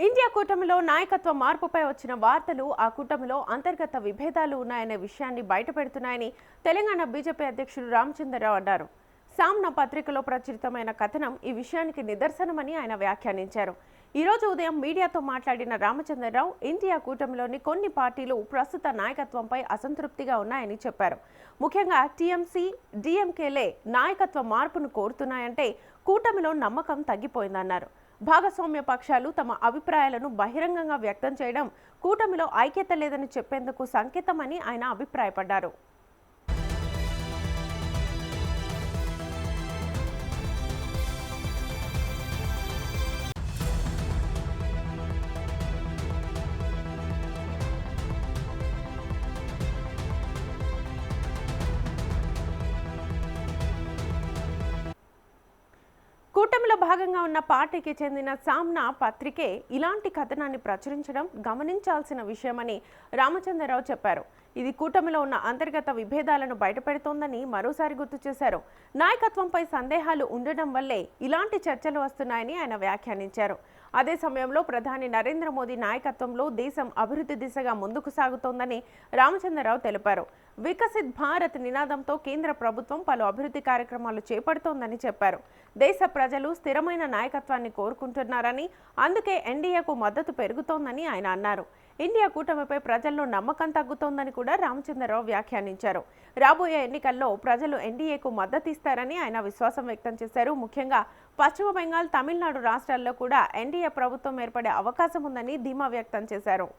India కూటమిలో నాయకత్వ మార్పుపై వచ్చిన వార్తలు ఆ కూటమిలో అంతర్గత విభేదాలు ఉన్నాయనే విషయాన్ని బయటపెడుతున్నాయని తెలంగాణ బీజేపీ అధ్యక్షుడు రామచంద్రరావు అన్నారు. సామ్నా పత్రికలో ప్రచురితమైన కథనం ఈ విషయానికి నిదర్శనమని ఆయన వ్యాఖ్యానించారు. ఈ రోజు ఉదయం మీడియాతో మాట్లాడిన రామచంద్రరావు ఇండియా కూటమిలోని కొన్ని పార్టీలు ప్రస్తుత నాయకత్వంపై అసంతృప్తిగా ఉన్నాయని చెప్పారు. ముఖ్యంగా టీఎంసీ, డీఎంకేలే నాయకత్వ మార్పును కోరుతున్నాయంటే కూటమిలో నమ్మకం తగ్గిపోయిందన్నారు. భాగస్వామ్య పక్షాలు తమ అభిప్రాయాలను బహిరంగంగా వ్యక్తం చేయడం కూటమిలో ఐక్యత లేదని చెప్పేందుకు సంకేతమని ఆయన అభిప్రాయపడ్డారు. కూటమిలో భాగంగా ఉన్న పార్టీకి చెందిన సామ్నా పత్రికే ఇలాంటి కథనాన్ని ప్రచురించడం గమనించాల్సిన విషయమని రామచంద్రరావు చెప్పారు. ఇది కూటమిలో ఉన్న అంతర్గత విభేదాలను బయటపెడుతోందని మరోసారి గుర్తు చేశారు. నాయకత్వంపై సందేహాలు ఉండడం వల్లే ఇలాంటి చర్చలు వస్తున్నాయని ఆయన వ్యాఖ్యానించారు. అదే సమయంలో ప్రధాని నరేంద్ర మోదీ నాయకత్వంలో దేశం అభివృద్ధి దిశగా ముందుకు సాగుతోందని రామచంద్రరావు తెలిపారు. వికసిత్ భారత్ నినాదంతో కేంద్ర ప్రభుత్వం పలు అభివృద్ధి కార్యక్రమాలు చేపడుతోందని చెప్పారు. దేశ ప్రజలు స్థిరమైన నాయకత్వాన్ని కోరుకుంటున్నారని, అందుకే ఎన్డీఏకు మద్దతు పెరుగుతోందని ఆయన అన్నారు. ఇండియా కూటమిపై ప్రజల్లో నమ్మకం తగ్గుతోందని కూడా రామచంద్రరావు వ్యాఖ్యానించారు. రాబోయే ఎన్నికల్లో ప్రజలు ఎన్డీఏకు మద్దతిస్తారని ఆయన విశ్వాసం వ్యక్తం చేశారు. ముఖ్యంగా పశ్చిమ బెంగాల్, తమిళనాడు రాష్ట్రాల్లో కూడా ఎన్డీఏ ప్రభుత్వం ఏర్పడే అవకాశం ఉందని ధీమా వ్యక్తం చేశారు.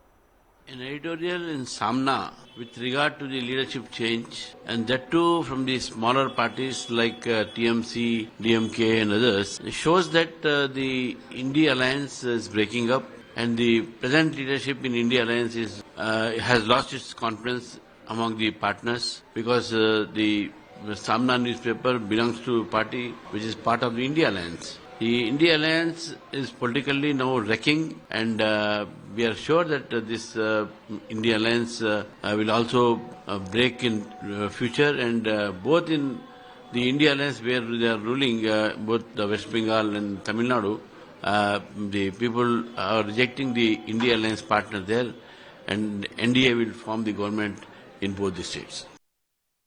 An editorial in Samna with regard to the leadership change, and that too from the smaller parties like TMC, DMK and others, shows that the India Alliance is breaking up and the present leadership in India Alliance has lost its confidence among the partners because the Samna newspaper belongs to a party which is part of the India Alliance. The India Alliance is politically now wrecking, and we are sure that this India Alliance will also break in future, and both in the India Alliance where they are ruling, both the West Bengal and Tamil Nadu, the people are rejecting the India Alliance partner there, and NDA will form the government in both the states.